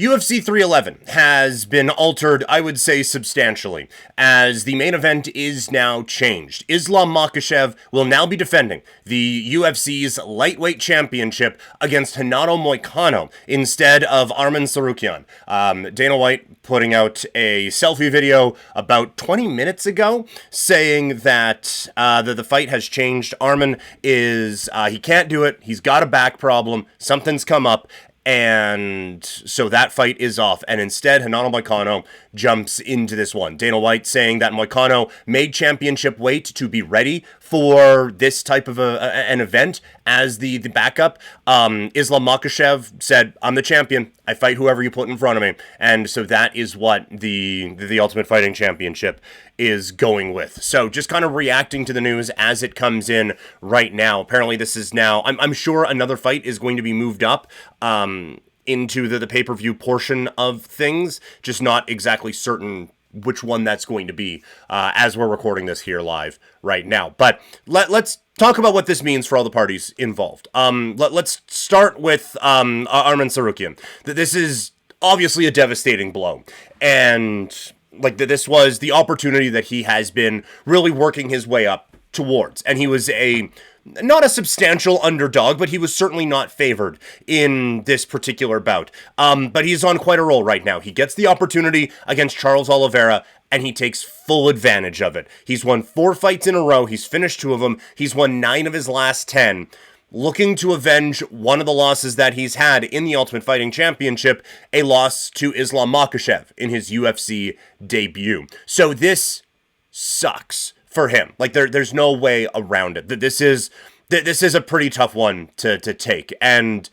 UFC 311 has been altered, I would say, substantially, as the main event is now changed. Islam Makhachev will now be defending the UFC's Lightweight Championship against Renato Moicano instead of Arman Tsarukyan. Dana White putting out a selfie video about 20 minutes ago saying that the fight has changed. Arman he can't do it. He's got a back problem. Something's come up. And so that fight is off, and instead Renato Moicano jumps into this one. Dana White saying that Moicano made championship weight to be ready for this type of an event as the backup. Islam Makhachev said, "I'm the champion. I fight whoever you put in front of me," and so that is what the Ultimate Fighting Championship is going with. So just kind of reacting to the news as it comes in right now. Apparently this is now, I'm sure another fight is going to be moved up into the pay-per-view portion of things, just not exactly certain which one that's going to be as we're recording this here live right now. But let's talk about what this means for all the parties involved. Let's start with Arman Tsarukyan. This is obviously a devastating blow, and this was the opportunity that he has been really working his way up towards, and he was not a substantial underdog, but he was certainly not favored in this particular bout. But he's on quite a roll right now. He gets the opportunity against Charles Oliveira, and he takes full advantage of it. He's won 4 fights in a row. He's finished 2 of them. He's won 9 of his last 10. Looking to avenge one of the losses that he's had in the Ultimate Fighting Championship, a loss to Islam Makhachev in his UFC debut. So this sucks for him. There's no way around it. This is a pretty tough one to take, and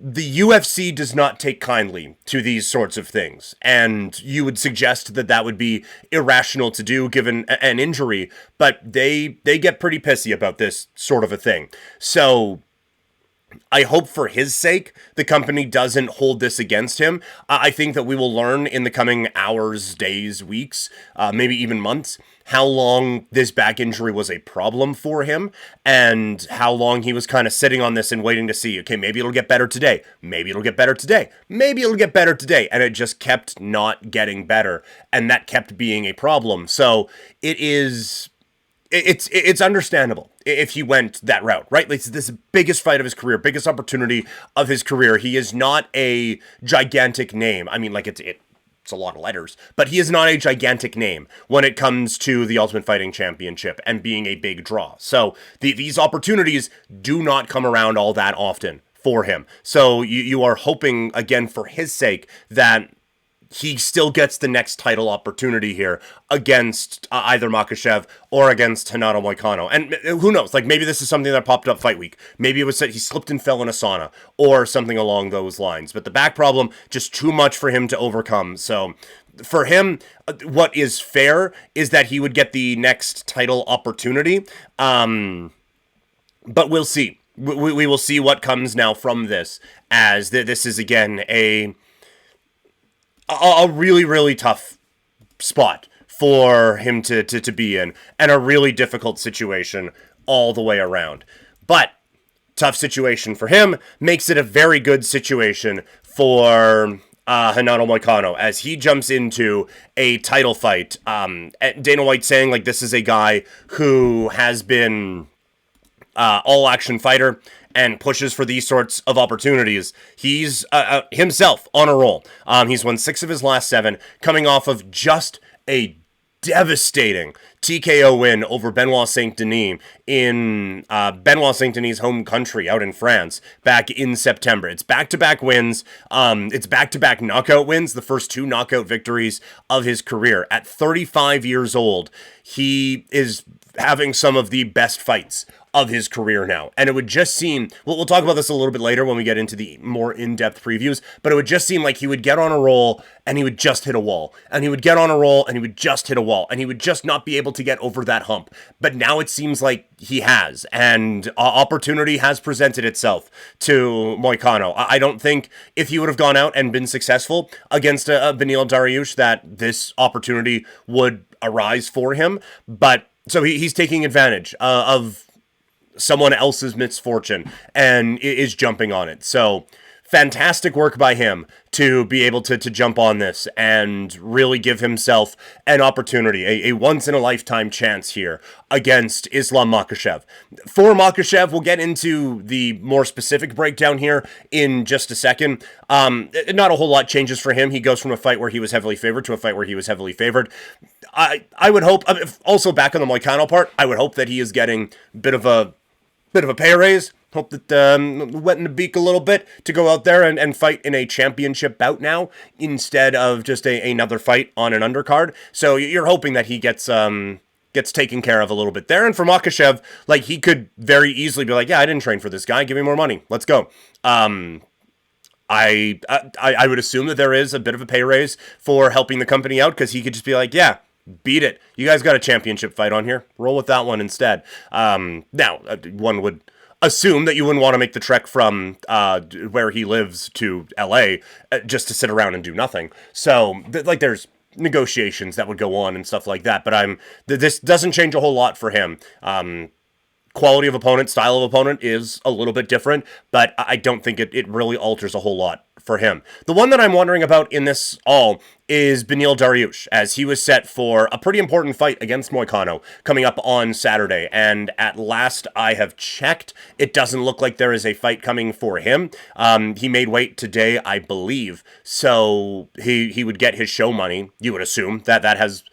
the UFC does not take kindly to these sorts of things, and you would suggest that would be irrational to do given an injury, but they get pretty pissy about this sort of a thing. So I hope for his sake the company doesn't hold this against him. I think that we will learn in the coming hours, days, weeks, maybe even months, how long this back injury was a problem for him, and how long he was kind of sitting on this and waiting to see, okay, maybe it'll get better today, maybe it'll get better today, maybe it'll get better today, and it just kept not getting better, and that kept being a problem. So it's understandable if he went that route, right? This is the biggest fight of his career, biggest opportunity of his career. He is not a gigantic name. I mean, it's a lot of letters, but he is not a gigantic name when it comes to the Ultimate Fighting Championship and being a big draw. So these opportunities do not come around all that often for him. So you are hoping, again, for his sake, that he still gets the next title opportunity here against either Makhachev or against Renato Moicano. And who knows, maybe this is something that popped up fight week. Maybe it was that he slipped and fell in a sauna or something along those lines. But the back problem, just too much for him to overcome. So for him, what is fair is that he would get the next title opportunity. But we'll see. We will see what comes now from this, as this is, again, a really, really tough spot for him to be in, and a really difficult situation all the way around. But tough situation for him makes it a very good situation for Renato Moicano as he jumps into a title fight. Dana White saying this is a guy who has been all-action fighter and pushes for these sorts of opportunities. He's himself on a roll. He's won 6 of his last 7, coming off of just a devastating TKO win over Benoit Saint-Denis in Benoit Saint-Denis' home country out in France back in September. It's back-to-back wins. It's back-to-back knockout wins, the first 2 knockout victories of his career. At 35 years old, he is having some of the best fights of his career now. And it would just seem, we'll talk about this a little bit later when we get into the more in-depth previews, but it would just seem like he would get on a roll and he would just hit a wall. And he would get on a roll and he would just hit a wall. And he would just not be able to get over that hump. But now it seems like he has. And opportunity has presented itself to Moicano. I don't think if he would have gone out and been successful against a Beneil Dariush that this opportunity would arise for him. But so he's taking advantage of someone else's misfortune and is jumping on it. So fantastic work by him to be able to jump on this and really give himself an opportunity, a once-in-a-lifetime chance here against Islam Makhachev. For Makhachev, we'll get into the more specific breakdown here in just a second. Not a whole lot changes for him. He goes from a fight where he was heavily favored to a fight where he was heavily favored. I would hope, also back on the Moicano part, I would hope that he is getting a bit of a pay raise. Hope that wet in the beak a little bit to go out there and fight in a championship bout now instead of just another fight on an undercard. So you're hoping that he gets taken care of a little bit there. And for Makhachev, like, he could very easily be like, yeah, I didn't train for this guy. Give me more money. Let's go. I would assume that there is a bit of a pay raise for helping the company out, because he could just be like, yeah, beat it. You guys got a championship fight on here. Roll with that one instead. Now, one would assume that you wouldn't want to make the trek from where he lives to LA just to sit around and do nothing. So, there's negotiations that would go on and stuff like that. But this doesn't change a whole lot for him. Quality of opponent, style of opponent is a little bit different, but I don't think it really alters a whole lot for him. The one that I'm wondering about in this all is Beneil Dariush, as he was set for a pretty important fight against Moicano coming up on Saturday, and at last I have checked, it doesn't look like there is a fight coming for him. He made weight today, I believe, so he would get his show money. You would assume that has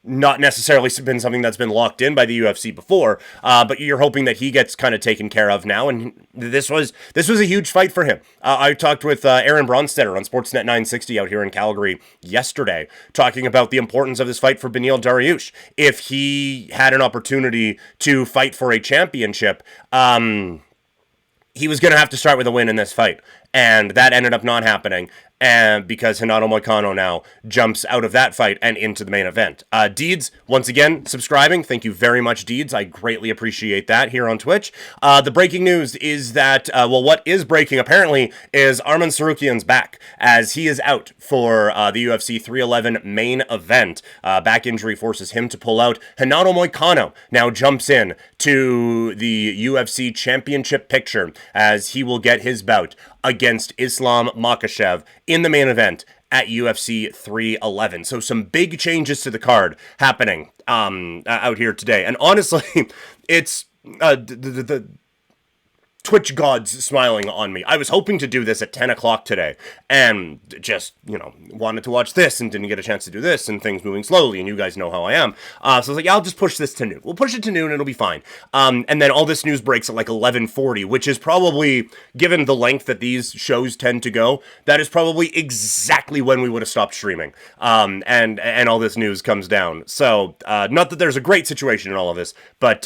not necessarily been something that's been locked in by the UFC before, but you're hoping that he gets kind of taken care of now, and this was a huge fight for him. I talked with Aaron Bronstetter on Sportsnet 960 out here in Calgary yesterday, talking about the importance of this fight for Beneil Dariush. If he had an opportunity to fight for a championship, he was going to have to start with a win in this fight, and that ended up not happening. And because Renato Moicano now jumps out of that fight and into the main event. Deeds, once again, subscribing. Thank you very much, Deeds. I greatly appreciate that here on Twitch. The breaking news is that, what is breaking, apparently, is Arman Tsarukyan's back, as he is out for the UFC 311 main event. Back injury forces him to pull out. Renato Moicano now jumps in to the UFC championship picture, as he will get his bout against Islam Makhachev in the main event at UFC 311. So some big changes to the card happening out here today. And honestly, it's the Twitch gods smiling on me. I was hoping to do this at 10 o'clock today, and just, wanted to watch this and didn't get a chance to do this, and things moving slowly, and you guys know how I am. So I was like, yeah, I'll just push this to noon. We'll push it to noon, and it'll be fine. And then all this news breaks at like 11:40, which is probably, given the length that these shows tend to go, that is probably exactly when we would have stopped streaming. And all this news comes down. So, not that there's a great situation in all of this, but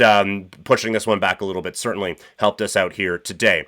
pushing this one back a little bit certainly helped us out here today.